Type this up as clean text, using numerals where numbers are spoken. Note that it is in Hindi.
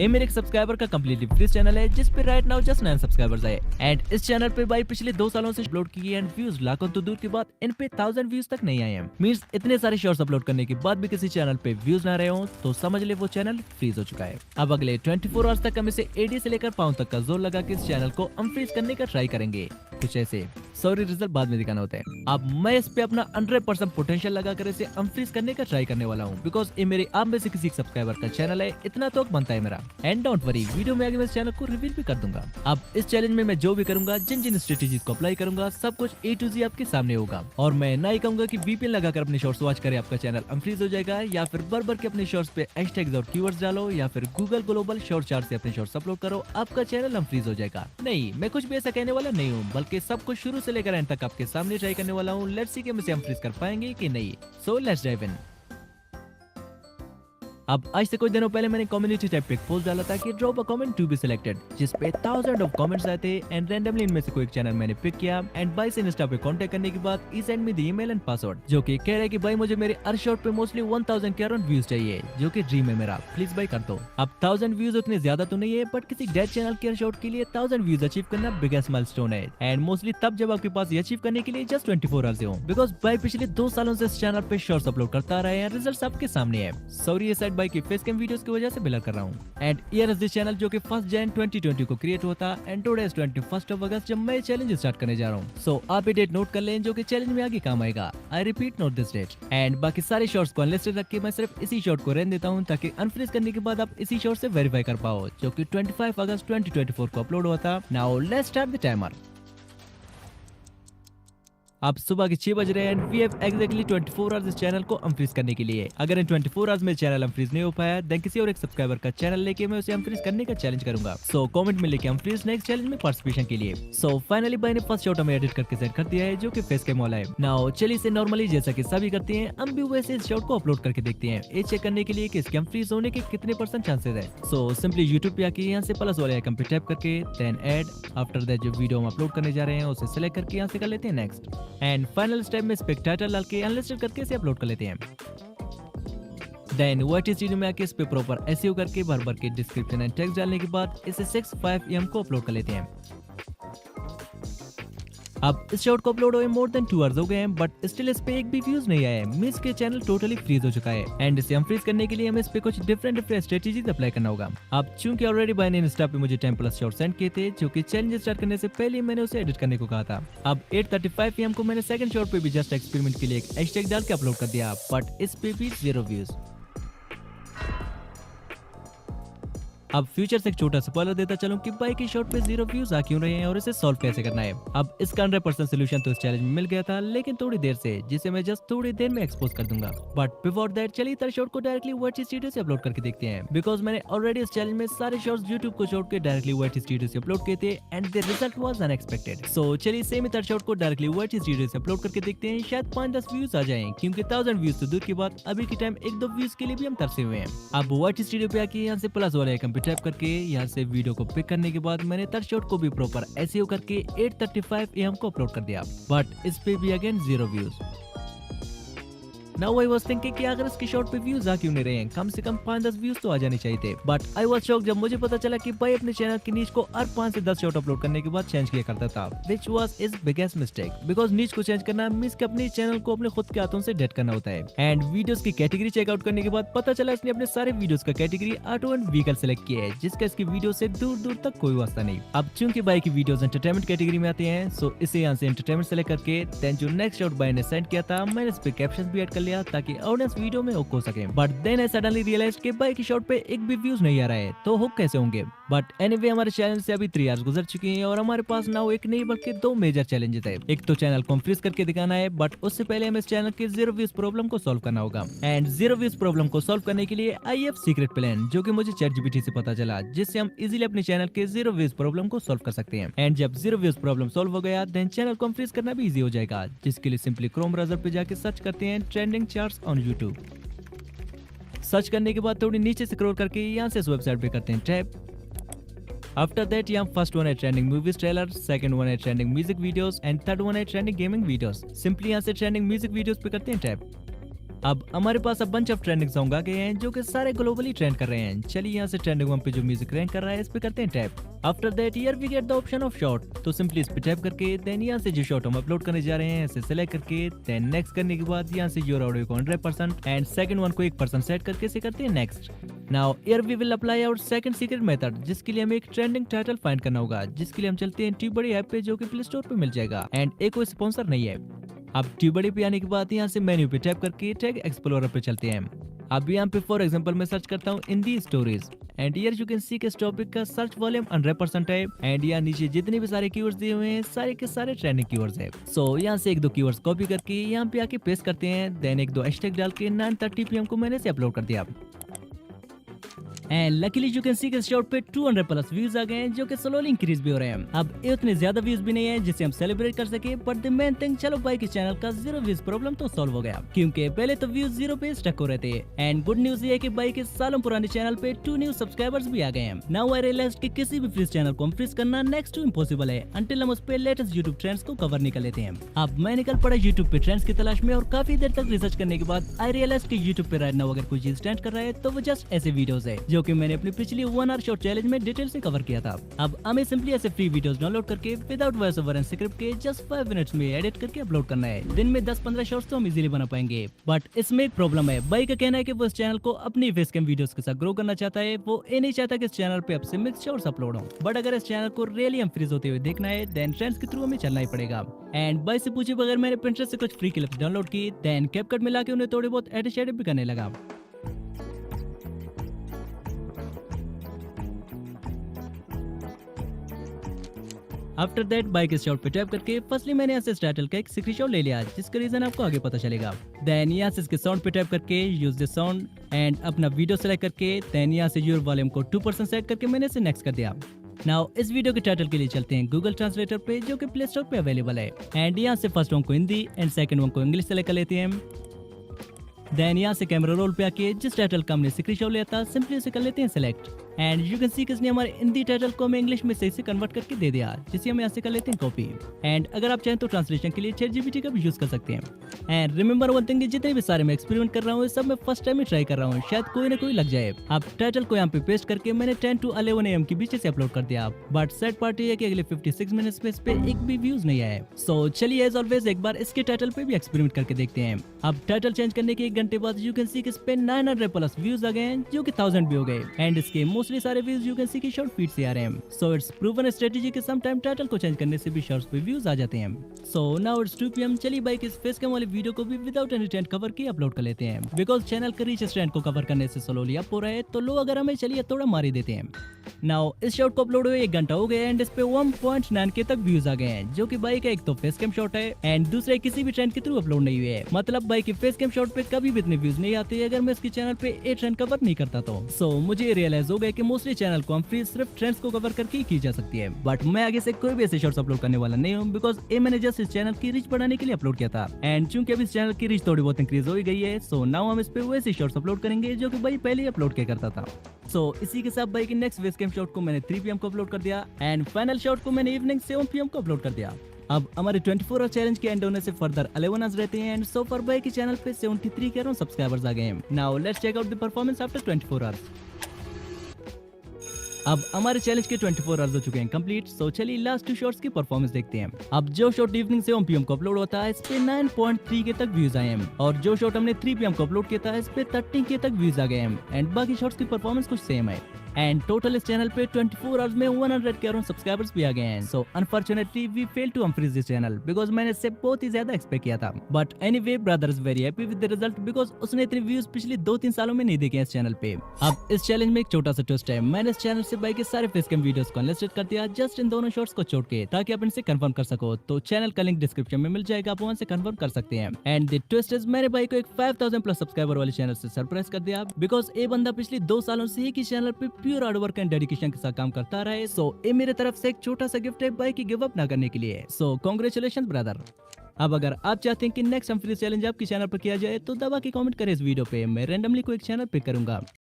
ये मेरे एक सब्सक्राइबर का कम्प्लीटली फ्री चैनल है जिस पे राइट नाउ जस्ट 9 सब्सक्राइबर्स है एंड इस चैनल पे भाई पिछले 2 सालों से अपलोड किए एंड व्यूज लाखों तो दूर की बात इन पे 1000 व्यूज तक नहीं आए हैं। मींस इतने सारे शॉर्ट्स अपलोड करने के बाद भी किसी चैनल पे व्यूज ना रहे हो तो समझ ले वो चैनल फ्रीज हो चुका है। अब अगले 24 आवर्स तक हम इसे एडी से लेकर पाउंड तक का जोर लगा के इस चैनल को अनफ्रीज करने का ट्राई करेंगे। कुछ ऐसे सॉरी रिजल्ट बाद में दिखाना होता है। अब मैं इस पे अपना 100% पोटेंशियल लगाकर इसे अनफ्रीज करने का ट्राई करने वाला हूँ बिकॉज ये मेरे आप में से किसी सब्सक्राइबर का चैनल है, इतना तो बनता है मेरा। एंड डोंट वरी, वीडियो में आगे मैं इस चैनल को रिवील भी कर दूंगा। अब इस चैलेंज में मैं जो भी करूंगा, जिन जिन स्ट्रेटेजीज को अप्लाई करूंगा, सब कुछ A to Z आपके सामने होगा। और मैं ना ही कहूंगा कि VPN लगाकर अपने शॉर्ट्स वॉच करे आपका चैनल अनफ्रीज हो जाएगा, या फिर बर के अपने शॉर्ट्स पे हैशटैग्स और कीवर्ड्स डालो, या फिर गूगल ग्लोबल शॉर्ट चार्ट से अपने शॉर्ट्स अपलोड करो, आपका चैनल अनफ्रीज हो जाएगा। नहीं, मैं कुछ भी ऐसा कहने वाला नहीं हूँ, बल्कि सब कुछ शुरू से लेकर एंड तक आपके सामने ट्राई करने वाला हूँ। लेट्स सी कि हम इसे अनफ्रीज कर पाएंगे कि नहीं। So let's dive in. अब आज से कुछ दिनों पहले मैंने कम्युनिटी टैब पे एक पोस्ट डाला था कि drop a comment to be selected, जिस पे 1000 ऑफ कमेंट्स आए थे एंड रैंडमली इनमें से कोई एक चैनल मैंने पिक किया एंड भाई से इंस्टा पे कांटेक्ट करने के बाद ही send me the email and password, जो कि कह रहा है कि भाई मुझे मेरे हर शॉट पे मोस्टली 1000 के अराउंड व्यूज चाहिए, जो कि ड्रीम है मेरा, प्लीज भाई कर दो। अब 1000 व्यूज उतने ज्यादा तो नहीं है, बट किसी डेड चैनल के हर शॉट के लिए 1000 व्यूज अचीव करना बिगेस्ट माइलस्टोन है एंड मोस्टली तब जब आपके पास ये अचीव करने के लिए जस्ट 24 आवर्स हो, बिकॉज भाई पिछले 2 सालों से इस चैनल पे शॉर्ट्स अपलोड करता रहा है, रिजल्ट्स आपके सामने है। सॉरी ये साइड भाई की फेस कैम वीडियोस की वजह से ब्लर कर रहा हूँ। And here is this channel जो कि 1 जन 2020 को क्रिएट हुआ था एंड टुडे इज 21 अगस्त जब मैं चैलेंज स्टार्ट करने जा रहा हूँ। सो आप ये डेट नोट कर लें जो कि चैलेंज में आगे काम आएगा। I repeat, note this date. And बाकी सारे शॉर्ट्स को अनलिस्टेड रख के मैं सिर्फ इसी शॉर्ट को रहने देता हूँ ताकि अनफ्रीज करने के बाद आप इसी शॉर्ट से वेरीफाई कर पाओ, जो कि 25 अगस्त 2024 को अपलोड हुआ था। Now let's start the timer. अब सुबह के 6 बज रहे हैं and we have exactly 24 hours इस चैनल को अनफ्रीज करने के लिए। अगर इन 24 आवर्स में चैनल अनफ्रीज नहीं हो पाया देन किसी और एक सब्सक्राइबर का चैनल लेके मैं उसे अनफ्रीज करने का चैलेंज करूंगा। सो कमेंट में लेके अनफ्रीज नेक्स्ट चैलेंज में पार्टिसिपेशन के लिए। सो फाइनली भाई ने फर्स्ट शॉट हमें एडिट करके सेंड कर दिया है, जो कि फेस कैम वाला है। नाउ चलिए इसे नॉर्मली जैसा कि सभी करते हैं हम भी वैसे इस शॉट को अपलोड करके देखते हैं, ये चेक करने के लिए कि इसके अनफ्रीज होने के कितने % चांसेस है। सो सिंपली यूट्यूब पे आके यहाँ से प्लस वाले आइकन पे टैप करके देन ऐड, आफ्टर दैट जो वीडियो हम अपलोड करने जा रहे हैं उसे सिलेक्ट करके यहाँ से कर लेते हैं नेक्स्ट एंड फाइनल स्टेप में स्पेक टाइटल डाल के अनलिस्टेड करके इसे अपलोड कर लेते हैं। देन वाइट स्टूडियो में आके इस पे प्रॉपर एसईओ करके भर के डिस्क्रिप्शन एंड टेक्स्ट डालने के बाद इसे 6:05 AM को अपलोड कर लेते हैं। अब इस शॉट को अपलोड हुए मोर देन 2 आवर्स हो गए हैं बट स्टिल इस पे एक भी व्यूज नहीं आया है, मींस के चैनल टोटली फ्रीज हो चुका है एंड इसे अनफ्रीज करने के लिए हमें इस पे कुछ डिफरेंट स्ट्रेटेजीज अप्लाई करना होगा। अब चूंकि ऑलरेडी भाई ने इंस्टा पे मुझे 10+ शॉट सेंड किए थे, जो कि चैलेंज स्टार्ट करने से पहले मैंने उसे एडिट करने को कहा था। अब 8:35 PM को मैंने सेकंड शॉट पे भी जस्ट एक्सपेरिमेंट के लिए एक हैशटैग डाल के अपलोड कर दिया, बट इस पे भी 0 व्यूज। अब फ्यूचर से एक छोटा स्पॉइलर देता चलूं कि भाई की शॉट पे 0 व्यूज आ क्यों रहे हैं और इसे सॉल्व कैसे करना है। अब इसका 100% सोल्यूशन तो इस चैलेंज में मिल गया था, लेकिन थोड़ी देर से, जिसे मैं जस्ट थोड़ी देर में एक्सपोज कर दूंगा। बट बिफोर दैट चलिए थर्ड शॉट को डायरेक्टली वाइटी स्टूडियो से अपलोड करके देखते हैं, बिकॉज मैंने ऑलरेडी इस चैलेंज में सारे शॉट्स यूट्यूब को छोड़ के डायरेक्टली वाइटी स्टूडियो से अपलोड किए थे and the result was unexpected. So चलिए सेम थर्ड शॉट को डायरेक्टली वाइटी स्टूडियो से अपलोड करके देखते हैं, शायद 5-10 व्यूज आ जाएं, क्योंकि 1000 व्यूज तो दूर की बात अभी के टाइम 1-2 व्यूज के लिए भी हम तरसे हुए हैं। अब वाइटी स्टूडियो पे आके यहाँ से प्लस वाले आइकन पे टैप करके यहाँ से वीडियो को पिक करने के बाद मैंने थर्ड शॉट को भी प्रॉपर एसईओ करके 8:35 AM को अपलोड कर दिया, बट इस पे भी again 0 views. Now I was thinking कि अगर इसके शॉट पे व्यूज आ क्यों नहीं रहे हैं, कम से कम 5-10 व्यूज तो आ जाने चाहिए थे। बट आई वाज शॉक जब मुझे पता चला कि भाई अपने चैनल की नीच को हर 5 से 10 शॉट अपलोड करने के बाद चेंज किया करता था, which was his biggest mistake, because नीच को चेंज करना मींस कि अपने चैनल को अपने खुद के हाथों से डेट करना होता है। एंड वीडियोस की कैटेगरी चेकआउट करने के बाद पता चला इसने अपने सारे वीडियोस का category auto and vehicle select किया है, जिसका इसकी वीडियो से दूर दूर तक कोई वास्ता नहीं। अब चूंकि भाई की वीडियोस एंटरटेनमेंट कैटेगरी में आते हैं, सो इसे यहाँ से एंटरटेनमेंट सेलेक्ट करके देन जो नेक्स्ट शॉट भाई ने सेंड किया था मैंने इस पे कैप्शन भी ऐड कर लिया ताकि ऑडियंस वीडियो में हुक हो सके। But then I suddenly realise कि भाई की शॉट पे एक भी व्यूज नहीं आ रहा है, तो हुक कैसे होंगे। बट एनीवे हमारे चैनल से अभी 3 आवर्स गुजर चुके हैं और हमारे पास नाउ एक नहीं बल्कि 2 मेजर चैलेंजेस है। एक तो चैनल को फ्रीज करके दिखाना है, बट उससे पहले हमें इस चैनल के 0 व्यूज प्रॉब्लम को सॉल्व करना होगा। एंड 0 व्यूज प्रॉब्लम को सॉल्व करने के लिए आई हैव सीक्रेट प्लान, जो कि मुझे ChatGPT से पता चला, जिससे हम इजीली अपने चैनल के 0 व्यूज प्रॉब्लम को सॉल्व कर सकते हैं। एंड जब 0 व्यूज प्रॉब्लम सॉल्व हो गया देन चैनल को फ्रीज करना भी इजी हो जाएगा, जिसके लिए सिंपली क्रोम ब्राउजर पे जाके सर्च करते हैं trending charts on YouTube. Search करने के बाद थोड़ी नीचे स्क्रॉल करके यहाँ से इस वेबसाइट पे करते हैं टैप। आफ्टर दैट यहाँ फर्स्ट वन है trending movies trailer, second one है trending music videos and third one है ट्रेंडिंग गेमिंग वीडियोस। सिंपली यहाँ से ट्रेंडिंग म्यूजिक वीडियोस पे करते हैं टैप। अब हमारे पास अब बंच ऑफ ट्रेंडिंग सॉन्ग आ गए हैं जो कि सारे ग्लोबली ट्रेंड कर रहे हैं। चलिए यहाँ से ट्रेंडिंग 1 पे जो म्यूजिक रैंक कर रहा है इस पे करते हैं tap. After that here we get the option of short, तो सिंपली इस पे टैप करके देन यहाँ से जो शॉर्ट हम अपलोड करने जा रहे हैं इसे सेलेक्ट करके देन नेक्स्ट करने के बाद यहाँ से योर ऑडियो को 100% एंड सेकंड वन को 1% सेट करके इसे करते हैं next. Now here we will apply our second secret method, जिसके लिए हमें एक ट्रेंडिंग टाइटल फाइंड करना होगा, जिसके लिए हम चलते हैं ट्यूबबडी ऐप पे जो कि प्ले स्टोर पे मिल जाएगा एंड एक कोई स्पॉन्सर नहीं है। अब ट्यूबबडी पे आने के बाद यहाँ से मेन्यू पे टैप करके टैग एक्सप्लोरर पे चलते हैं। अब यहाँ पे फॉर एग्जांपल मैं सर्च करता हूँ Hindi stories and here you can see के इस टॉपिक का सर्च वॉल्यूम 100% है एंड यहाँ नीचे जितने भी सारे कीवर्ड्स दिए हुए हैं सारे के सारे ट्रेंडिंग कीवर्ड्स है। सो यहाँ से एक दो कीवर्ड्स कॉपी करके यहाँ पे आके पेस्ट करते हैं देन एक दो हैशटैग डाल के 9:30 PM को मैंने से अपलोड कर दिया and luckily you can see के शॉर्ट पे 200+ व्यूज आ गए हैं जो कि स्लोली इंक्रीज भी हो रहे हैं। अब ये उतने ज्यादा व्यूज भी नहीं है जिससे हम सेलिब्रेट कर सके, बट द मेन थिंग चलो भाई के चैनल का 0 व्यूज प्रॉब्लम तो सॉल्व हो गया, क्योंकि पहले तो व्यूज 0 पे स्टक हो रहे थे। एंड गुड न्यूज ये है कि भाई के सालों पुराने चैनल पे 2 न्यू सब्सक्राइबर्स भी आ गए हैं। नाउ आई रियलाइज कि किसी भी फ्रीज चैनल को फ्रीज करना नेक्स्ट टू इम्पॉसिबल है अंटिल हम उस पे लेटेस्ट यूट्यूब ट्रेंड्स को कवर निकल लेते हैं। अब मैं निकल पड़ा यूट्यूब पे ट्रेंड्स की तलाश में और काफी देर तक रिसर्च करने के बाद आई रियलाइज कि यूट्यूब पे राइट नाउ अगर कोई चीज ट्रेंड कर रहा है तो वो जस्ट ऐसे वीडियोस है जो कि मैंने अपनी पिछली 1 आवर शॉर्ट चैलेंज में डिटेल से कवर किया था। अब हमें सिंपली ऐसे फ्री वीडियोस डाउनलोड करके without voice over and script के जस्ट 5 मिनट्स में एडिट करके अपलोड करना है। दिन में 10-15 शॉर्ट्स तो हम इजीली बना पाएंगे, बट इसमें एक प्रॉब्लम है। भाई का कहना है कि वो इस चैनल को अपनी फेस कैम वीडियोस के साथ ग्रो करना चाहता है, वो ये नहीं चाहता कि इस चैनल पे अब से मिक्स शॉर्ट्स अपलोड हो। बट अगर इस चैनल को रियली हम फ्रीज होते हुए देखना है देन ट्रेंड्स के थ्रू हमें चलना ही पड़ेगा। एंड भाई से पूछे बगैर मैंने पिंटरेस्ट से कुछ फ्री क्लिप्स डाउनलोड की देन कैपकट में लाके उन्हें थोड़े बहुत एडिट शेडिट भी करने लगा। आफ्टर दैट बाइक शॉट पे टैप करके फर्स्टली मैंने यहाँ से इस टाइटल का एक स्क्रीनशॉट ले लिया जिसका रीजन आपको आगे पता चलेगा। देन यहाँ से इसके साउंड पे टैप करके यूज दिस साउंड एंड अपना वीडियो सेलेक्ट करके देन यहाँ से योर वॉल्यूम को 2% सेट करके मैंने इसे नेक्स्ट कर दिया। नाउ इस वीडियो के टाइटल के लिए चलते हैं गूगल ट्रांसलेटर पे जो कि प्ले स्टोर पे अवेलेबल है एंड यहाँ से फर्स्ट वन को हिंदी एंड सेकंड वन को इंग्लिश सेलेक्ट कर लेते हैं। देन यहाँ से कैमरा रोल पे आके जिस टाइटल का हमने स्क्रीनशॉट लिया था सिंपली उसे कर लेते हैं select and you can see किसने हमारे हिंदी टाइटल को हमें इंग्लिश में सही से कन्वर्ट करके दे दिया, जिसे हम यहाँ से कर लेते हैं कॉपी। एंड अगर आप चाहें तो ट्रांसलेशन के लिए ChatGPT का भी यूज कर सकते हैं। एंड रिमेंबर वन थिंग, जितने भी सारे मैं एक्सपेरिमेंट कर रहा हूँ सब मैं फर्स्ट टाइम ही ट्राई कर रहा हूँ, शायद कोई ना कोई लग जाए। अब टाइटल को यहाँ पे पेस्ट करके मैंने 10 to 11 AM के बीच से अपलोड कर दिया, बट सैड पार्ट है कि अगले 56 मिनट्स में इस पे एक भी व्यूज नहीं आए। सो चलिए एज ऑलवेज एक बार इसके टाइटल पे भी एक्सपेरिमेंट करके देखते हैं। अब टाइटल चेंज करने के 1 घंटे बाद यू कैन सी इस पे 900+ व्यूज आ गए हैं जो कि 1000 भी हो गए एंड इसके मोस्टली सारे व्यूज यू कैन सी की शॉर्ट फीड से आ रहे हैं। सो इट्स प्रूवन स्ट्रेटेजी के सम टाइम टाइटल को चेंज करने से भी शॉर्ट्स पे व्यूज आ जाते हैं। So now it's 2 PM। चलिए बाइक इस फेस कैम वाली वीडियो को भी विदाउट एनी ट्रेंड कवर के अपलोड कर लेते हैं, बिकॉज चैनल का रीच ट्रेंड को कवर करने से स्लोली अप हो रहा है तो लोग अगर हमें चलिए थोड़ा मार ही देते हैं। नाउ इस शॉट को अपलोड हुए 1 घंटा हो गया एंड इस पे 1.9K तक व्यूज आ गए हैं, जो कि बाइक का एक तो फेस कैम शॉट है एंड दूसरे किसी भी ट्रेंड के थ्रू अपलोड नहीं हुए है। मतलब बाइक के फेस कैम शॉट पे कभी भी इतने व्यूज नहीं आते अगर मैं इसके चैनल पे ए ट्रेंड कवर नहीं करता तो। सो मुझे रियलाइज हो गया कि मोस्टली चैनल को हम फ्री सिर्फ ट्रेंड्स को कवर करके ही की जा सकती है, बट मैं आगे से कोई भी ऐसे शॉर्ट्स अपलोड करने वाला नहीं हूँ, बिकॉज ये मैंने जस्ट इस चैनल की रीच बढ़ाने के लिए अपलोड किया था एंड चूंकि अभी इस चैनल की रीच थोड़ी बहुत इंक्रीज हो ही गई है, सो नाउ हम इस पे वैसे शॉर्ट्स अपलोड करेंगे जो कि भाई पहले ही अपलोड किया करता था। सो इसी के साथ भाई की नेक्स्ट फेस कैम शॉट को मैंने 3 PM को अपलोड कर दिया एंड फाइनल शॉट को मैंने इवनिंग 7 PM को अपलोड कर दिया। अब हमारे 24 आवर चैलेंज के एंड होने से फर्दर 11 आवर्स रहते हैं एंड सो फॉर भाई के चैनल पे 73 के अराउंड सब्सक्राइबर्स आ गए हैं। Now let's check out the performance after 24 hours. अब हमारे चैलेंज के 24 आवर्स हो चुके हैं कंप्लीट, सो चलिए लास्ट 2 शॉट्स की परफॉर्मेंस देखते हैं। अब जो शॉट इवनिंग 7 PM को अपलोड होता है इस पे 9.3K तक व्यूज आए हैं और जो शॉट हमने 3 PM को अपलोड किया था इस पे 13K तक व्यूज आ गए हैं एंड बाकी शॉट्स की परफॉर्मेंस कुछ सेम है एंड टोटल इस चैनल पे 24 आवर्स में 100 के अराउंड सब्सक्राइबर्स भी आ गए हैं। So unfortunately we fail to unfreeze this channel because मैंने इससे बहुत ही ज्यादा एक्सपेक्ट किया था, but anyway brother is very happy with the result because उसने इतने व्यूज पिछले 2-3 सालों में नहीं देखे हैं इस चैनल पे। अब इस चैलेंज में एक छोटा सा ट्विस्ट है, मैंने इस चैनल से बाइक के सारे फेस कैम वीडियोस को अनलिस्टेड कर दिया जस्ट इन दोनों शॉट्स को छोड़ के, ताकि आप इनसे कंफर्म कर सको। तो चैनल का लिंक डिस्क्रिप्शन में मिल जाएगा, आप वहां से कंफर्म कर सकते हैं। एंड द ट्विस्ट इज मेरे भाई को एक 5000+ सब्सक्राइबर वाले चैनल से सरप्राइज कर दिया बिकॉज ये बंदा पिछले 2 सालों से एक ही चैनल पे pure hard work and dedication के साथ काम करता रहा है। सो ये मेरे तरफ से एक छोटा सा गिफ्ट है भाई की गिव अप ना करने के लिए। सो कांग्रेचुलेशंस ब्रदर। अब अगर आप चाहते हैं कि नेक्स्ट हम फ्री चैलेंज आपके चैनल पर किया जाए तो दबा के कमेंट करें इस वीडियो पे, मैं रैंडमली कोई एक चैनल पिक करूंगा।